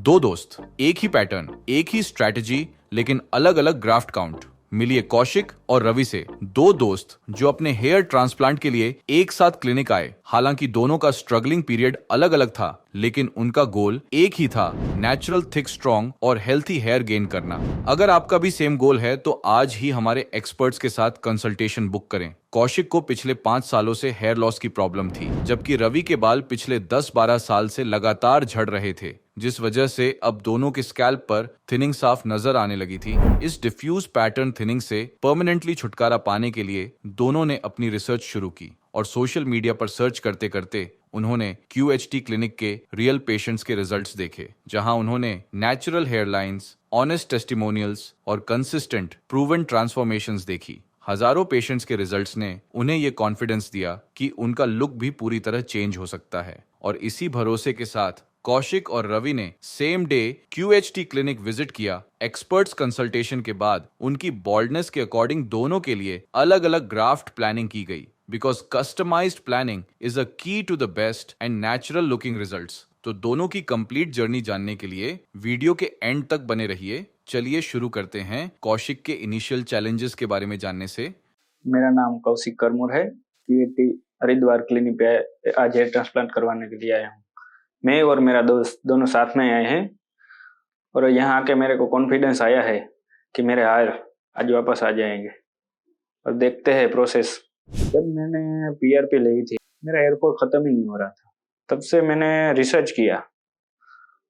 दो दोस्त, एक ही पैटर्न, एक ही स्ट्रैटेजी, लेकिन अलग अलग ग्राफ्ट काउंट। मिलिए कौशिक और रवि से, दो दोस्त जो अपने हेयर ट्रांसप्लांट के लिए एक साथ क्लिनिक आए। हालांकि दोनों का स्ट्रगलिंग पीरियड अलग अलग था, लेकिन उनका गोल एक ही था, नेचुरल थिक स्ट्रॉन्ग और हेल्थी हेयर गेन करना। अगर आपका भी सेम गोल है तो आज ही हमारे एक्सपर्ट्स के साथ कंसल्टेशन बुक करें। कौशिक को पिछले 5 सालों से हेयर लॉस की प्रॉब्लम थी, जबकि रवि के बाल पिछले 10-12 साल से लगातार झड़ रहे थे, जिस वजह से अब दोनों के स्कैल्प पर थिनिंग साफ नजर आने लगी थी। इस डिफ्यूज पैटर्न थिनिंग से परमानेंटली छुटकारा पाने के लिए दोनों ने अपनी रिसर्च शुरू की और सोशल मीडिया पर सर्च करते करते उन्होंने QHT क्लिनिक के रियल पेशेंट्स के रिजल्ट्स देखे, जहां उन्होंने natural hair lines, honest testimonials और कंसिस्टेंट प्रूवन ट्रांसफॉर्मेशंस देखी। हजारों पेशेंट्स के रिजल्ट्स ने उन्हें ये कॉन्फिडेंस दिया कि उनका लुक भी पूरी तरह चेंज हो सकता है। और इसी भरोसे के साथ कौशिक और रवि ने same day QHT clinic visit किया। एक्सपर्ट्स कंसल्टेशन के बाद उनकी बॉल्डनेस के अकॉर्डिंग दोनों के लिए अलग अलग ग्राफ्ट प्लानिंग की गई, because customised planning is a key to the best and natural looking results. तो दोनों की कंप्लीट जर्नी जानने के लिए वीडियो के एंड तक बने रहिए। चलिए शुरू करते हैं कौशिक के इनिशियल चैलेंजेस के बारे में जानने से। मेरा नाम कौशिक करमुर है। QHT हरिद्वार क्लिनिक पे आज हेयर ट्रांसप्लांट करवाने के लिए आया हूँ। मैं और मेरा दोस्त दोनों साथ में आए हैं और यहाँ आके मेरे को कॉन्फिडेंस आया है कि मेरे हेयर आज वापस आ जाएंगे। और देखते हैं प्रोसेस। जब मैंने PRP ली थी, मेरा हेयर फॉल खत्म ही नहीं हो रहा था। तब से मैंने रिसर्च किया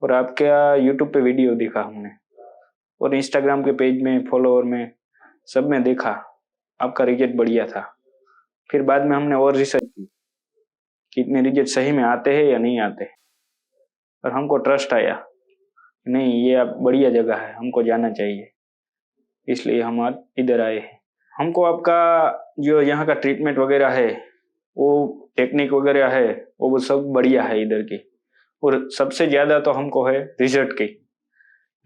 और आपके यूट्यूब पे वीडियो देखा हमने, और इंस्टाग्राम के पेज में, फॉलोअर में, सब में देखा आपका रिजल्ट बढ़िया था। फिर बाद में हमने और रिसर्च की कि इतने रिजल्ट सही में आते हैं या नहीं आते, और हमको ट्रस्ट आया, नहीं ये आप बढ़िया जगह है, हमको जाना चाहिए, इसलिए हम आज इधर आए हैं। हमको आपका जो यहाँ का ट्रीटमेंट वगैरह है, वो टेक्निक वगैरह है, वो सब बढ़िया है इधर की। और सबसे ज़्यादा तो हमको है रिजल्ट की।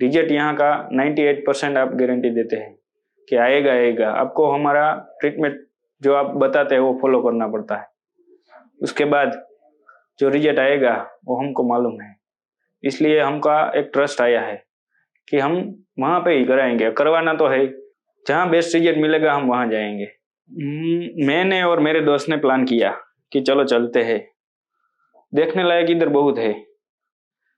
रिजल्ट यहाँ का 98% आप गारंटी देते हैं कि आएगा आएगा। आपको हमारा ट्रीटमेंट जो आप बताते हैं वो फॉलो करना पड़ता है, उसके बाद जो रिजल्ट आएगा वो हमको मालूम है। इसलिए हमका एक ट्रस्ट आया है कि हम वहाँ पे ही कराएंगे। करवाना तो है, जहाँ बेस्ट रिजल्ट मिलेगा हम वहाँ जाएंगे। मैंने और मेरे दोस्त ने प्लान किया कि चलो चलते हैं। देखने लायक इधर बहुत है।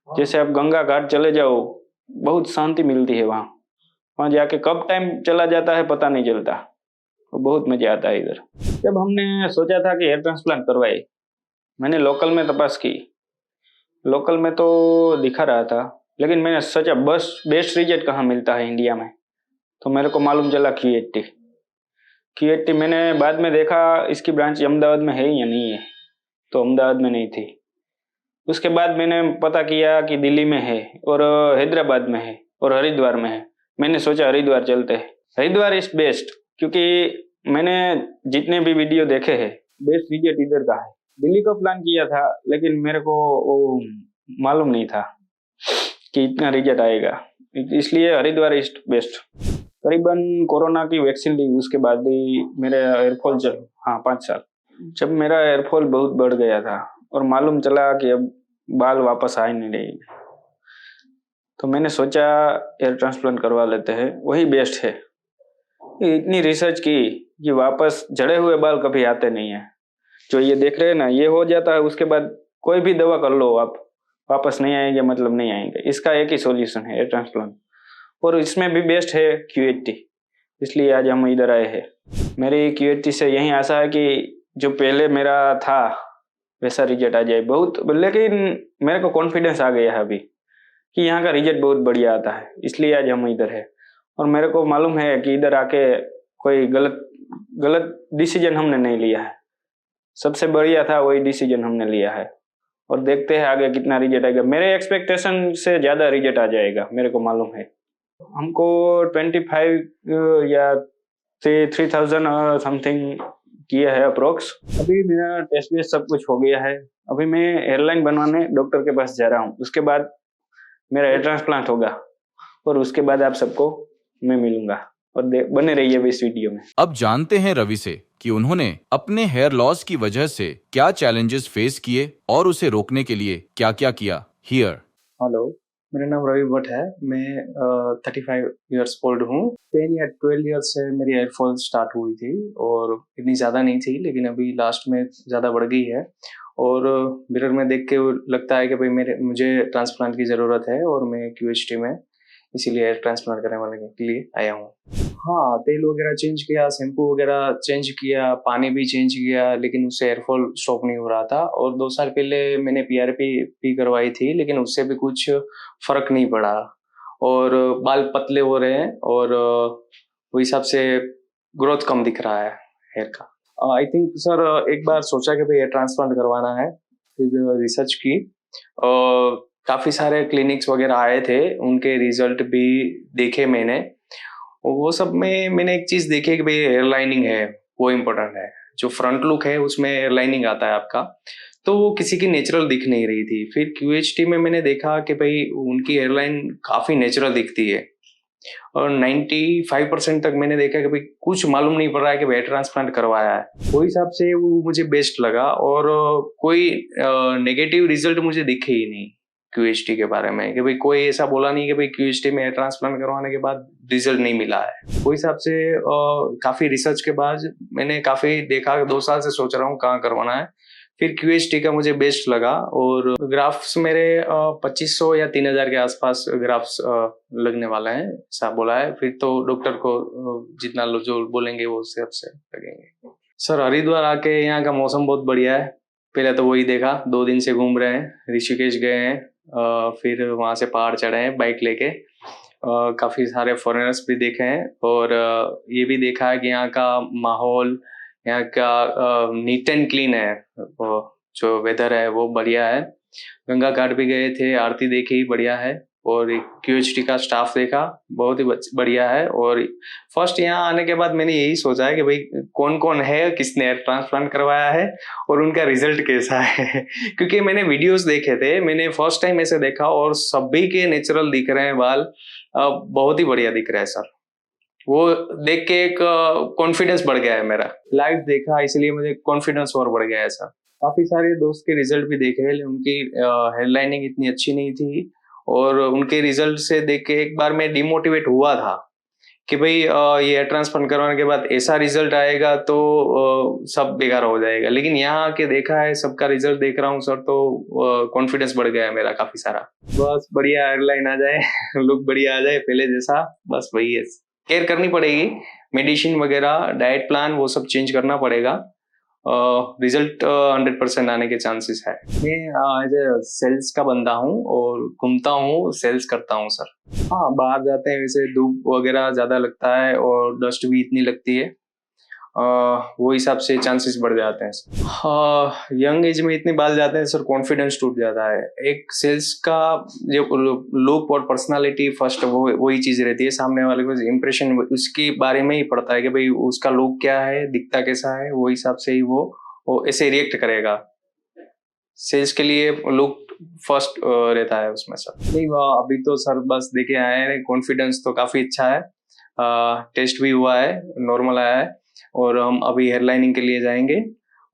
जैसे आप गंगा घाट चले जाओ, बहुत शांति मिलती है वहाँ जाके कब टाइम चला जाता है पता नहीं चलता, और बहुत मजा आता है इधर। जब हमने सोचा था कि हेयर ट्रांसप्लांट करवाए, मैंने लोकल में तपास की। लोकल में तो दिखा रहा था, लेकिन मैंने सोचा बस बेस्ट रिजल्ट कहाँ मिलता है इंडिया में, तो मेरे को मालूम चला QHT मैंने बाद में देखा इसकी ब्रांच अहमदाबाद में है या नहीं है, तो अहमदाबाद में नहीं थी। उसके बाद मैंने पता किया कि दिल्ली में है और हैदराबाद में है और हरिद्वार में है। मैंने सोचा हरिद्वार चलते हैं। हरिद्वार इज बेस्ट, क्योंकि मैंने जितने भी वीडियो देखे हैं बेस्ट रिजल्ट इधर का है। दिल्ली को प्लान किया था, लेकिन मेरे को वो मालूम नहीं था कि इतना रिजल्ट आएगा, इसलिए हरिद्वार इज बेस्ट। करीबन कोरोना की वैक्सीन ली, उसके बाद भी मेरा एयरफॉल 5 साल। जब मेरा एयरफॉल बहुत बढ़ गया था और मालूम चला कि अब बाल वापस आ ही नहीं रहे, तो मैंने सोचा हेयर ट्रांसप्लांट करवा लेते हैं, वही बेस्ट है। इतनी रिसर्च की कि वापस झड़े हुए बाल कभी आते नहीं है। जो ये देख रहे हैं ना, ये हो जाता है, उसके बाद कोई भी दवा कर लो आप, वापस नहीं आएंगे, मतलब नहीं आएंगे। इसका एक ही सॉल्यूशन है हेयर ट्रांसप्लांट, और इसमें भी बेस्ट है QHT, इसलिए आज हम इधर आए हैं। मेरी QHT से यही आशा है कि जो पहले मेरा था वैसा रिजल्ट आ जाए बहुत। लेकिन मेरे को कॉन्फिडेंस आ गया है अभी कि यहाँ का रिजल्ट बहुत बढ़िया आता है, इसलिए आज हम इधर है। और मेरे को मालूम है कि इधर आके कोई गलत डिसीजन हमने नहीं लिया है। सबसे बढ़िया था वही डिसीजन हमने लिया है, और देखते हैं आगे कितना रिजल्ट आएगा। मेरे एक्सपेक्टेशन से ज़्यादा रिजल्ट आ जाएगा, मेरे को मालूम है। हमको 25 या 3000 समथिंग किया है अप्रोक्स। अभी मेरा टेस्ट वेस्ट सब कुछ हो गया है। अभी मैं एयरलाइन बनवाने डॉक्टर के पास जा रहा हूँ। उसके बाद मेरा हेयर ट्रांसप्लांट होगा, और उसके बाद आप सबको मैं मिलूंगा, और बने रहिए इस वीडियो में। अब जानते हैं रवि से कि उन्होंने अपने हेयर लॉस की वजह से क्या चैलेंजेस फेस किए और उसे रोकने के लिए क्या क्या किया। हियर। हेलो, मेरा नाम रवि भट्ट है। मैं 35 इयर्स ओल्ड हूँ। 10 या 12 इयर्स से मेरी हेयर फॉल स्टार्ट हुई थी और इतनी ज़्यादा नहीं थी, लेकिन अभी लास्ट में ज़्यादा बढ़ गई है। और मिरर में देख के लगता है कि भाई मुझे ट्रांसप्लांट की ज़रूरत है और मैं क्यूएचटी में इसीलिए हेयर ट्रांसप्लांट करने के लिए आया हूँ। हाँ, तेल वगैरह चेंज किया, शैम्पू वगैरह चेंज किया, पानी भी चेंज किया, लेकिन उससे हेयर फॉल स्टॉप नहीं हो रहा था। और 2 साल पहले मैंने पीआरपी भी करवाई थी, लेकिन उससे भी कुछ फ़र्क नहीं पड़ा और बाल पतले हो रहे हैं और वो हिसाब से ग्रोथ कम दिख रहा है हेयर का। आई थिंक सर एक बार सोचा कि भाई हेयर ट्रांसप्लांट करवाना है, फिर रिसर्च की। काफ़ी सारे क्लिनिक्स वगैरह आए थे, उनके रिजल्ट भी देखे मैंने। वो सब में मैंने एक चीज़ देखी कि भाई हेयर लाइनिंग है, वो इम्पोर्टेंट है। जो फ्रंट लुक है उसमें हेयर लाइनिंग आता है आपका, तो वो किसी की नेचुरल दिख नहीं रही थी। फिर क्यूएचटी में मैंने देखा कि भाई उनकी हेयर लाइन काफ़ी नेचुरल दिखती है और 95% तक मैंने देखा कि भाई कुछ मालूम नहीं पड़ रहा है कि हेयर ट्रांसप्लांट करवाया है। वो हिसाब से वो मुझे बेस्ट लगा और कोई नेगेटिव रिजल्ट मुझे दिखे ही नहीं क्यूएचटी के बारे में, कि भाई कोई ऐसा बोला नहीं कि भाई क्यूएचटी में हेयर ट्रांसप्लांट करवाने के बाद रिजल्ट नहीं मिला है। वो हिसाब से काफ़ी रिसर्च के बाद मैंने काफ़ी देखा, 2 साल से सोच रहा हूँ कहाँ करवाना है। फिर क्यूएचटी का मुझे बेस्ट लगा और ग्राफ्स मेरे 2500 या 3000 के आसपास ग्राफ्स लगने वाले हैं, ऐसा बोला है। फिर तो डॉक्टर को जितना जो बोलेंगे वो उससे लगेंगे। सर हरिद्वार आके यहाँ का मौसम बहुत बढ़िया है। पहले तो वही देखा, 2 दिन से घूम रहे हैं, ऋषिकेश गए हैं, फिर वहाँ से पहाड़ चढ़े हैं बाइक लेके। काफ़ी सारे फॉरेनर्स भी देखे हैं और ये भी देखा है कि यहाँ का माहौल, यहाँ का नीट एंड क्लीन है, वो जो वेदर है वो बढ़िया है। गंगा घाट भी गए थे, आरती देखी, बढ़िया है। और क्यूएचटी का स्टाफ देखा, बहुत ही बढ़िया है। और फर्स्ट यहाँ आने के बाद मैंने यही सोचा है कि भाई कौन कौन है, किसने ट्रांसप्लांट करवाया है और उनका रिजल्ट कैसा है क्योंकि मैंने वीडियोस देखे थे, मैंने फर्स्ट टाइम ऐसे देखा और सभी के नेचुरल दिख रहे हैं बाल, बहुत ही बढ़िया दिख रहा है सर। वो देख के एक कॉन्फिडेंस बढ़ गया है मेरा। लाइव देखा इसलिए मुझे कॉन्फिडेंस और बढ़ गया है सर। काफी सारे दोस्त के रिजल्ट भी देखे, उनकी हेयर लाइनिंग इतनी अच्छी नहीं थी और उनके रिजल्ट से देख के एक बार मैं डिमोटिवेट हुआ था कि भाई ये हेयर ट्रांसप्लांट करवाने के बाद ऐसा रिजल्ट आएगा तो सब बेकार हो जाएगा। लेकिन यहाँ आके देखा है, सबका रिजल्ट देख रहा हूँ सर, तो कॉन्फिडेंस बढ़ गया है मेरा काफी सारा। बस बढ़िया हेयर लाइन आ जाए लुक बढ़िया आ जाए पहले जैसा, बस वही है। केयर करनी पड़ेगी, मेडिसिन वगैरह, डाइट प्लान, वो सब चेंज करना पड़ेगा। रिजल्ट 100% आने के चांसेस है। मैं एज ए सेल्स का बंदा हूँ और घूमता हूँ, सेल्स करता हूँ सर। हाँ, बाहर जाते हैं, वैसे धूप वगैरह ज़्यादा लगता है और डस्ट भी इतनी लगती है, वो हिसाब से चांसेस बढ़ जाते हैं। यंग एज में इतने बाल जाते हैं सर, कॉन्फिडेंस टूट जाता है। एक सेल्स का जो लुक और पर्सनालिटी फर्स्ट वही चीज रहती है, सामने वाले को इम्प्रेशन उसके बारे में ही पड़ता है कि भाई उसका लुक क्या है, दिखता कैसा है, वो हिसाब से ही वो ऐसे रिएक्ट करेगा। सेल्स के लिए लुक फर्स्ट रहता है उसमें सर। नहीं, अभी तो सर बस देखे आए हैं, कॉन्फिडेंस तो काफी अच्छा है, टेस्ट भी हुआ है, नॉर्मल आया है और हम अभी हेयर लाइनिंग के लिए जाएंगे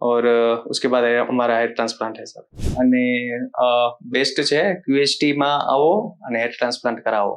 और उसके बाद हमारा हेयर ट्रांसप्लांट है सर। અને બેસ્ટ છે QHT માં આવો અને हेयर ट्रांसप्लांट कराओ।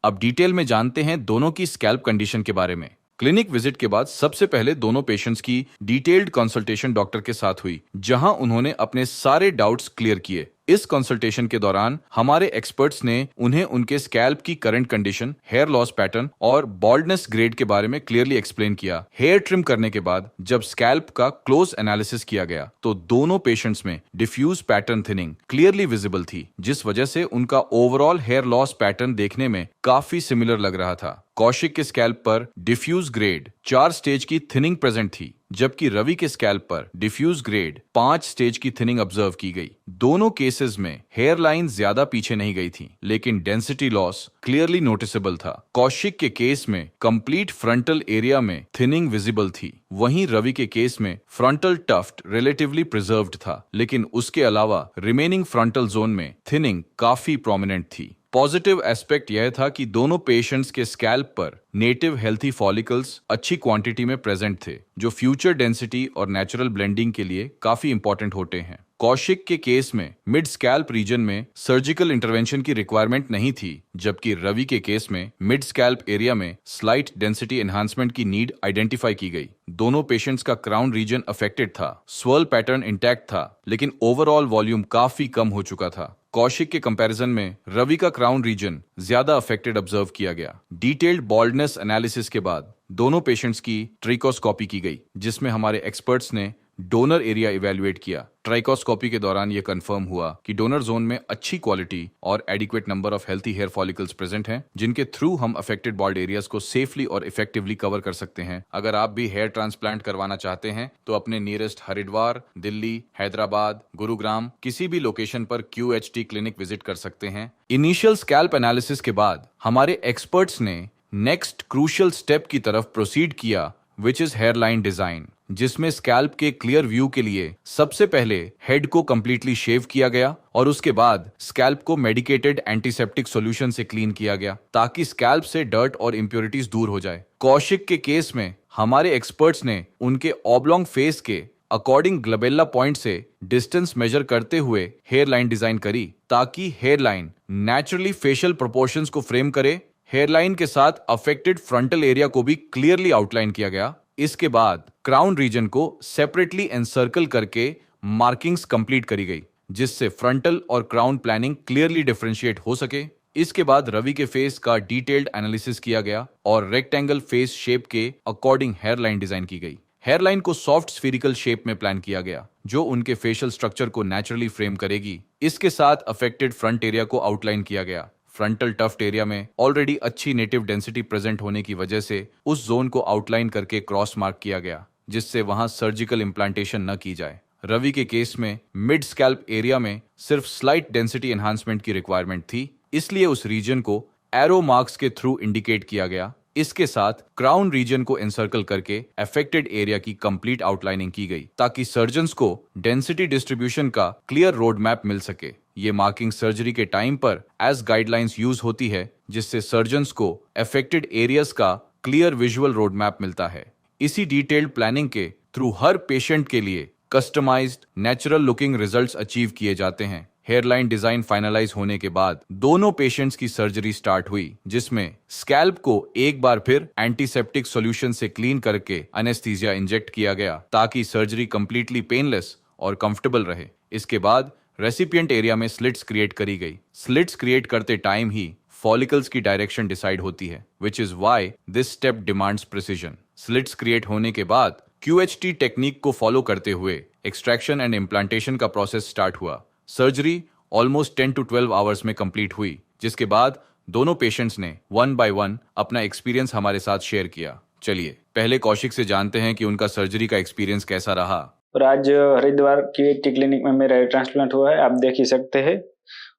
अब डिटेल में जानते हैं दोनों की स्कैल्प कंडीशन के बारे में। क्लिनिक विजिट के बाद सबसे पहले दोनों पेशेंट्स की डिटेल्ड कंसल्टेशन डॉक्टर के साथ हुई, जहां उन्होंने अपने सारे डाउट्स क्लियर किए। इस कंसल्टेशन के दौरान हमारे एक्सपर्ट्स ने उन्हें उनके स्कैल्प की current condition, hair loss pattern और बॉल्डनेस ग्रेड के बारे में क्लियरली एक्सप्लेन किया। हेयर ट्रिम करने के बाद जब स्कैल्प का क्लोज एनालिसिस किया गया तो दोनों पेशेंट्स में diffuse pattern thinning clearly visible थी, जिस वजह से उनका ओवरऑल हेयर लॉस पैटर्न देखने में काफी सिमिलर लग रहा था। कौशिक के स्कैल्प पर डिफ्यूज ग्रेड 4 स्टेज की थिनिंग प्रेजेंट थी, जबकि रवि के स्कैल्प पर डिफ्यूज ग्रेड 5 स्टेज की थिनिंग ऑब्जर्व की गई। दोनों केसेस में हेयर लाइन ज्यादा पीछे नहीं गई थी, लेकिन डेंसिटी लॉस क्लियरली नोटिसेबल था। कौशिक के केस में कंप्लीट फ्रंटल एरिया में थिनिंग विजिबल थी, वहीं रवि के केस में फ्रंटल टफ्ट रिलेटिवली प्रिजर्व्ड था, लेकिन उसके अलावा रिमेनिंग फ्रंटल जोन में थिनिंग काफी प्रोमिनेंट थी। पॉजिटिव एस्पेक्ट यह था कि दोनों पेशेंट्स के स्कैल्प पर नेटिव हेल्थी फॉलिकल्स अच्छी क्वांटिटी में प्रेजेंट थे, जो फ्यूचर डेंसिटी और नेचुरल ब्लेंडिंग के लिए काफी इंपॉर्टेंट होते हैं। कौशिक के केस में मिड स्कैल्प रीजन में सर्जिकल इंटरवेंशन की रिक्वायरमेंट नहीं थी, जबकि रवि के केस में मिड स्कैल्प एरिया में स्लाइट डेंसिटी एनहांसमेंट की नीड आइडेंटिफाई की गई। दोनों पेशेंट्स का क्राउन रीजन अफेक्टेड था, स्वर्ल पैटर्न इंटैक्ट था, लेकिन ओवरऑल वॉल्यूम काफी कम हो चुका था। कौशिक के कंपैरिजन में रवि का क्राउन रीजन ज्यादा अफेक्टेड ऑब्जर्व किया गया। डिटेल्ड बॉल्डनेस एनालिसिस के बाद दोनों पेशेंट्स की ट्रिकोस्कोपी की गई, जिसमें हमारे एक्सपर्ट्स ने डोनर एरिया इवेल्युएट किया। ट्राइकोस्कोपी के दौरान यह कंफर्म हुआ कि डोनर जोन में अच्छी क्वालिटी और adequate number of healthy hair follicles present हैं, जिनके थ्रू हम अफेक्टेड बॉल्ड एरियाज को सेफली और इफेक्टिवली कवर कर सकते हैं। अगर आप भी हेयर ट्रांसप्लांट करवाना चाहते हैं तो अपने नियरेस्ट हरिद्वार, दिल्ली, हैदराबाद, गुरुग्राम किसी भी लोकेशन पर QHT क्लिनिक विजिट कर सकते हैं। इनिशियल स्कैल्प एनालिसिस के बाद हमारे एक्सपर्ट्स ने नेक्स्ट क्रूशियल स्टेप की तरफ प्रोसीड किया, विच इज हेयरलाइन डिजाइन, जिसमें स्कैल्प के क्लियर व्यू के लिए सबसे पहले हेड को कंप्लीटली शेव किया गया और उसके बाद स्कैल्प को मेडिकेटेड एंटीसेप्टिक सॉल्यूशन से क्लीन किया गया, ताकि स्कैल्प से डर्ट और इंप्योरिटीज दूर हो जाए। कौशिक के केस में हमारे एक्सपर्ट्स ने उनके ऑब्लोंग फेस के अकॉर्डिंग ग्लबेल्ला पॉइंट से डिस्टेंस मेजर करते हुए हेयर लाइन डिजाइन करी, ताकि hair line naturally facial proportions को फ्रेम करे। हेयरलाइन के साथ अफेक्टेड फ्रंटल एरिया को भी क्लियरली आउटलाइन किया गया। इसके बाद क्राउन रीजन को सेपरेटली एनसर्कल करके मार्किंग्स कंप्लीट करी गई, जिससे फ्रंटल और क्राउन प्लानिंग क्लियरली डिफरेंशिएट हो सके। इसके बाद रवि के फेस का डिटेल्ड एनालिसिस किया गया और रेक्टेंगल फेस शेप के अकॉर्डिंग हेयरलाइन डिजाइन की गई। हेयरलाइन को सॉफ्ट स्फीरिकल शेप में प्लान किया गया, जो उनके फेशियल स्ट्रक्चर को नेचुरली फ्रेम करेगी। इसके साथ अफेक्टेड फ्रंट एरिया को आउटलाइन किया गया। फ्रंटल टफ्ट एरिया में ऑलरेडी अच्छी नेटिव डेंसिटी प्रेजेंट होने की वजह से उस जोन को आउटलाइन करके क्रॉस मार्क किया गया, जिससे वहां सर्जिकल इम्प्लांटेशन न की जाए। रवि के केस में मिड स्कैल्प एरिया में सिर्फ स्लाइट डेंसिटी एनहांसमेंट की रिक्वायरमेंट थी, इसलिए उस रीजन को एरो मार्क्स के थ्रू इंडिकेट किया गया। इसके साथ क्राउन रीजन को एनसर्कल करके अफेक्टेड एरिया की कंप्लीट आउटलाइनिंग की गई, ताकि सर्जन्स को डेंसिटी डिस्ट्रीब्यूशन का क्लियर रोड मैप मिल सके। ये मार्किंग सर्जरी के टाइम पर एज गाइडलाइंस यूज होती है, जिससे सर्जन्स को अफेक्टेड एरियाज का क्लियर विजुअल रोड मैप मिलता है। इसी डिटेल्ड प्लानिंग के थ्रू हर पेशेंट के लिए customised natural looking results achieve किए जाते हैं। हेयरलाइन डिजाइन फाइनलाइज होने के बाद दोनों पेशेंट्स की सर्जरी स्टार्ट हुई, जिसमें स्कैल्प को एक बार फिर एंटीसेप्टिक सॉल्यूशन से क्लीन करके एनेस्थीसिया इंजेक्ट किया गया, ताकि सर्जरी कंप्लीटली पेनलेस और कंफर्टेबल रहे। इसके बाद रेसिपिएंट एरिया में स्लिट्स क्रिएट करी गई। स्लिट्स क्रिएट करते टाइम ही फॉलिकल्स की डायरेक्शन डिसाइड होती है, which is why this step demands precision. Slits create होने के बाद QHT टेक्निक को फॉलो करते हुए एक्सट्रैक्शन एंड इम्प्लांटेशन का प्रोसेस स्टार्ट हुआ। सर्जरी ऑलमोस्ट 10 to 12 आवर्स में कंप्लीट हुई, जिसके बाद दोनों पेशेंट्स ने 1 by 1 अपना एक्सपीरियंस हमारे साथ शेयर किया। चलिए पहले कौशिक से जानते हैं कि उनका सर्जरी का एक्सपीरियंस कैसा रहा। और आज हरिद्वार QHT क्लिनिक में मेरा हेयर ट्रांसप्लांट हुआ है, आप देख ही सकते हैं।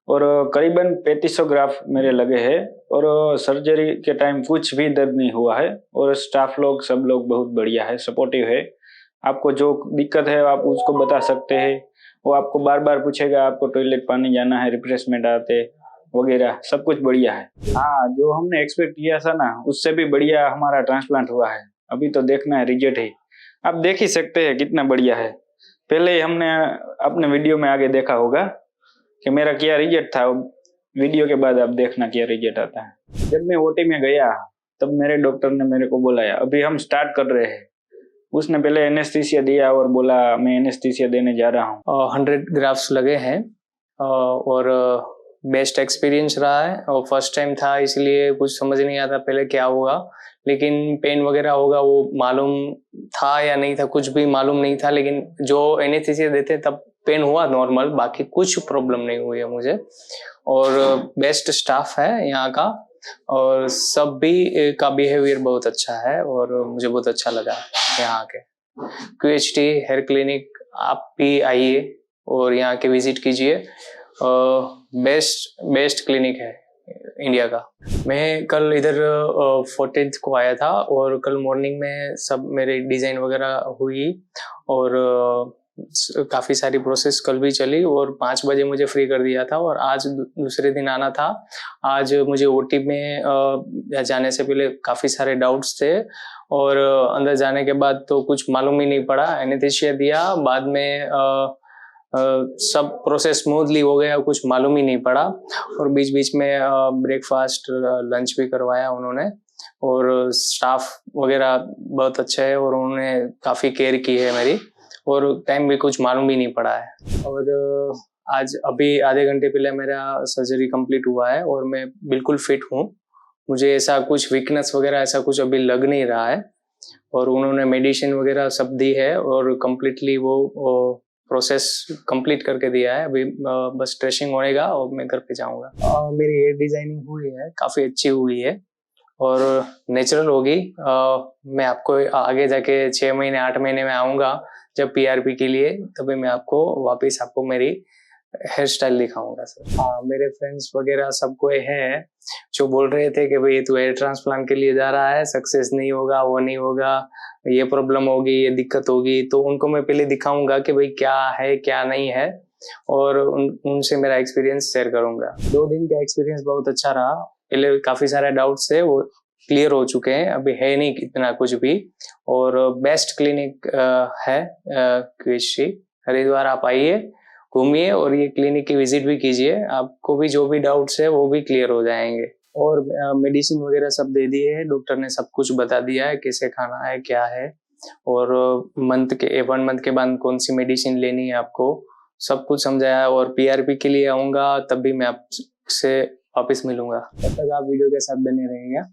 और करीबन 3500 ग्राफ मेरे लगे हैं और सर्जरी के टाइम कुछ भी दर्द नहीं हुआ है। और स्टाफ लोग सब लोग बहुत बढ़िया है, सपोर्टिव है। आपको जो दिक्कत है आप उसको बता सकते हैं, वो आपको बार बार पूछेगा आपको टॉयलेट पानी जाना है, रिफ्रेशमेंट आते वगैरह, सब कुछ बढ़िया है। हाँ, जो हमने एक्सपेक्ट किया था ना, उससे भी बढ़िया हमारा ट्रांसप्लांट हुआ है। अभी तो देखना है रिजल्ट ही, आप देख ही सकते हैं कितना बढ़िया है। पहले ही हमने अपने वीडियो में आगे देखा होगा कि मेरा क्या रिजल्ट था। वीडियो के बाद आप देखना क्या रिजल्ट आता है। जब मैं OT में गया तब मेरे डॉक्टर ने मेरे को बोला अभी हम स्टार्ट कर रहे हैं। उसने पहले एनेस्थीसिया दिया और बोला मैं एनेस्थीसिया देने जा रहा हूँ। 100 ग्राफ्स लगे हैं और बेस्ट एक्सपीरियंस रहा है। और फर्स्ट टाइम था, इसलिए कुछ समझ नहीं आता पहले क्या होगा, लेकिन पेन वगैरह होगा वो मालूम था या नहीं था, कुछ भी मालूम नहीं था। लेकिन जो एनेस्थीसिया देते तब पेन हुआ नॉर्मल, बाकी कुछ प्रॉब्लम नहीं हुई है मुझे। और बेस्ट स्टाफ है यहाँ का और सब भी का बिहेवियर बहुत अच्छा है और मुझे बहुत अच्छा लगा यहाँ के। QHT हेयर क्लिनिक आप भी आइए और यहाँ के विजिट कीजिए। बेस्ट क्लिनिक है इंडिया का। मैं कल इधर 14th को आया था और कल मॉर्निंग में सब मेरे डिजाइन वगैरह हुई और काफ़ी सारी प्रोसेस कल भी चली और 5 बजे मुझे फ्री कर दिया था। और आज दूसरे दिन आना था। आज मुझे OT में जाने से पहले काफ़ी सारे डाउट्स थे और अंदर जाने के बाद तो कुछ मालूम ही नहीं पड़ा। एनेस्थीसिया दिया, बाद में सब प्रोसेस स्मूथली हो गया, कुछ मालूम ही नहीं पड़ा। और बीच बीच में ब्रेकफास्ट लंच भी करवाया उन्होंने, और स्टाफ वगैरह बहुत अच्छा है और उन्होंने काफ़ी केयर की है मेरी, और टाइम भी कुछ मालूम भी नहीं पड़ा है। और आज अभी आधे घंटे पहले मेरा सर्जरी कंप्लीट हुआ है और मैं बिल्कुल फिट हूँ। मुझे ऐसा कुछ वीकनेस वगैरह ऐसा कुछ अभी लग नहीं रहा है, और उन्होंने मेडिसिन वगैरह सब दी है और कम्प्लीटली वो प्रोसेस कंप्लीट करके दिया है। अभी बस स्ट्रेचिंग होएगा और मैं घर पे जाऊंगा। मेरी हेयर डिजाइनिंग हुई है, काफ़ी अच्छी हुई है और नेचुरल होगी। मैं आपको आगे जाके 6 महीने 8 महीने में आऊँगा जब PRP के लिए, तभी मैं आपको वापस आपको मेरी हेयर स्टाइल दिखाऊंगा सर। हाँ, मेरे फ्रेंड्स वगैरह सब कोई है जो बोल रहे थे कि भाई तू हेयर ट्रांसप्लांट के लिए जा रहा है, सक्सेस नहीं होगा, वो नहीं होगा, ये प्रॉब्लम होगी, ये दिक्कत होगी। तो उनको मैं पहले दिखाऊंगा कि भाई क्या है क्या नहीं है, और उनसे मेरा एक्सपीरियंस शेयर करूंगा। 2 दिन का एक्सपीरियंस बहुत अच्छा रहा। पहले काफ़ी सारे डाउट्स थे, वो क्लियर हो चुके हैं, अभी है नहीं इतना कुछ भी। और बेस्ट क्लिनिक है QHC हरिद्वार। आप आइए, घूमिए और ये क्लिनिक की विजिट भी कीजिए, आपको भी जो भी डाउट्स है वो भी क्लियर हो जाएंगे। और मेडिसिन वगैरह सब दे दिए है, डॉक्टर ने सब कुछ बता दिया है कैसे खाना है क्या है, और 1 मंथ के बाद कौन सी मेडिसिन लेनी है आपको, सब कुछ समझाया। और PRP के लिए आऊँगा तब भी मैं आपसे वापस मिलूंगा। तब तक आप वीडियो के साथ बने रहिएगा।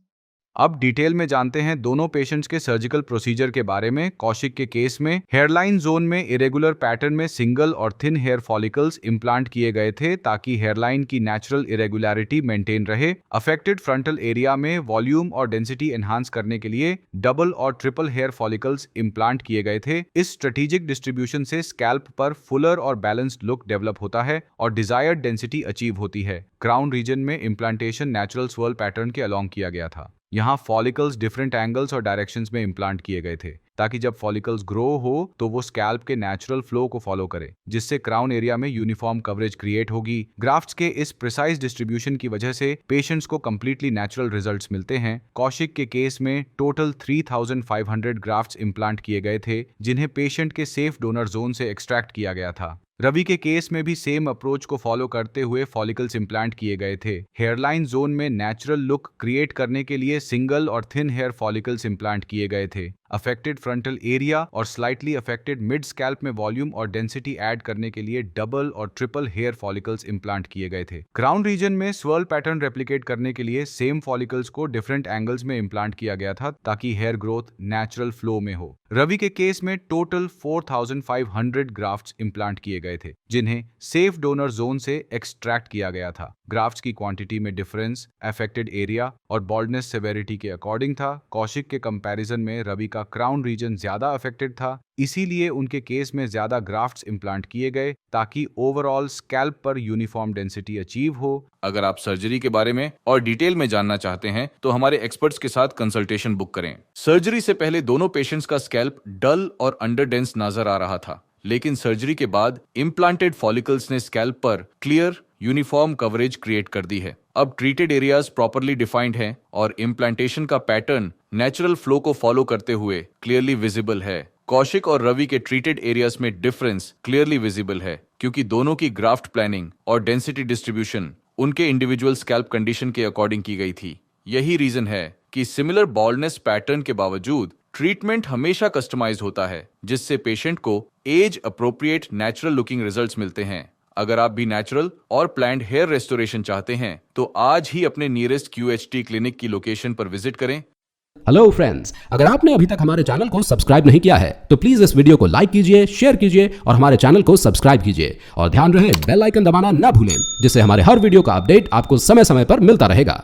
अब डिटेल में जानते हैं दोनों पेशेंट्स के सर्जिकल प्रोसीजर के बारे में। कौशिक के केस में हेयरलाइन जोन में इरेगुलर पैटर्न में सिंगल और थिन हेयर फॉलिकल्स इम्प्लांट किए गए थे ताकि हेयरलाइन की नेचुरल इरेगुलरिटी मेंटेन रहे। अफेक्टेड फ्रंटल एरिया में वॉल्यूम और डेंसिटी एनहांस करने के लिए डबल और ट्रिपल हेयर फॉलिकल्स इम्प्लांट किए गए थे। इस स्ट्रेटेजिक डिस्ट्रीब्यूशन से स्कैल्प पर फुलर और बैलेंस्ड लुक डेवलप होता है और डिजायर्ड डेंसिटी अचीव होती है। क्राउन रीजन में इम्प्लांटेशन नेचुरल स्वर्ल पैटर्न के अलोंग किया गया था। यहाँ फॉलिकल्स डिफरेंट एंगल्स और डायरेक्शंस में इम्प्लांट किए गए थे ताकि जब फॉलिकल्स ग्रो हो तो वो स्कैल्प के नेचुरल फ्लो को फॉलो करे, जिससे क्राउन एरिया में यूनिफॉर्म कवरेज क्रिएट होगी। ग्राफ्ट्स के इस प्रिसाइज डिस्ट्रीब्यूशन की वजह से पेशेंट्स को कंप्लीटली नेचुरल रिजल्ट्स मिलते हैं। कौशिक के केस में टोटल 3500 ग्राफ्ट्स इम्प्लांट किए गए थे, जिन्हें पेशेंट के सेफ डोनर जोन से एक्सट्रैक्ट किया गया था। रवि के केस में भी सेम अप्रोच को फॉलो करते हुए फॉलिकल्स इम्प्लांट किए गए थे। हेयरलाइन जोन में नेचुरल लुक क्रिएट करने के लिए सिंगल और थिन हेयर फॉलिकल्स इम्प्लांट किए गए थे। अफेक्टेड फ्रंटल एरिया और स्लाइटली अफेक्टेड मिड स्कैल्प में वॉल्यूम और डेंसिटी ऐड करने के लिए डबल और ट्रिपल हेयर फॉलिकल्स इम्प्लांट किए गए थे। क्राउन रीजन में स्वर्ल पैटर्न रेप्लिकेट करने के लिए सेम फॉलिकल्स को डिफरेंट एंगल्स में इम्प्लांट किया गया था ताकि हेयर ग्रोथ नेचुरल फ्लो में हो। रवि के केस में टोटल 4500 ग्राफ्ट्स इम्प्लांट किए गए थे, जिन्हें सेफ डोनर जोन से एक्सट्रैक्ट किया गया था। ग्राफ्ट्स की क्वांटिटी में डिफरेंस अफेक्टेड एरिया और बॉल्डनेस सेवेरिटी के अकॉर्डिंग था। कौशिक के कंपैरिजन में रवि का क्राउन रीजन ज्यादा अफेक्टेड था, इसीलिए उनके केस में ज्यादा ग्राफ्ट्स इम्प्लांट किए गए ताकि ओवरऑल स्कैल्प पर यूनिफॉर्म डेंसिटी अचीव हो। अगर आप सर्जरी के बारे में और डिटेल में जानना चाहते हैं तो हमारे एक्सपर्ट्स के साथ कंसल्टेशन बुक करें। सर्जरी से पहले दोनों पेशेंट्स का स्कैल्प डल और अंडर डेंस नजर आ रहा था, लेकिन सर्जरी के बाद इम्प्लांटेड फॉलिकल्स ने स्कैल्प पर क्लियर यूनिफॉर्म कवरेज क्रिएट कर दी है। अब ट्रीटेड एरियाज प्रॉपरली डिफाइंड हैं और इम्प्लांटेशन का पैटर्न नेचुरल फ्लो को फॉलो करते हुए क्लियरली विजिबल है। कौशिक और रवि के ट्रीटेड एरियाज में डिफरेंस क्लियरली विजिबल है क्योंकि दोनों की ग्राफ्ट प्लानिंग और डेंसिटी डिस्ट्रीब्यूशन उनके इंडिविजुअल स्कैल्प कंडीशन के अकॉर्डिंग की गई थी। यही रीजन है कि सिमिलर बॉल्डनेस पैटर्न के बावजूद ट्रीटमेंट हमेशा कस्टमाइज होता है, जिससे पेशेंट को age appropriate natural looking results मिलते हैं। अगर आप भी नेचुरल और प्लान्ड हेयर रेस्टोरेशन चाहते हैं तो आज ही अपने नियरेस्ट QHT क्लिनिक की लोकेशन पर विजिट करें। हेलो फ्रेंड्स, अगर आपने अभी तक हमारे चैनल को सब्सक्राइब नहीं किया है तो प्लीज इस वीडियो को लाइक कीजिए, शेयर कीजिए और हमारे चैनल को सब्सक्राइब कीजिए। और ध्यान रहे बेल आइकन दबाना ना भूलें, जिससे हमारे हर वीडियो का अपडेट आपको समय समय पर मिलता रहेगा।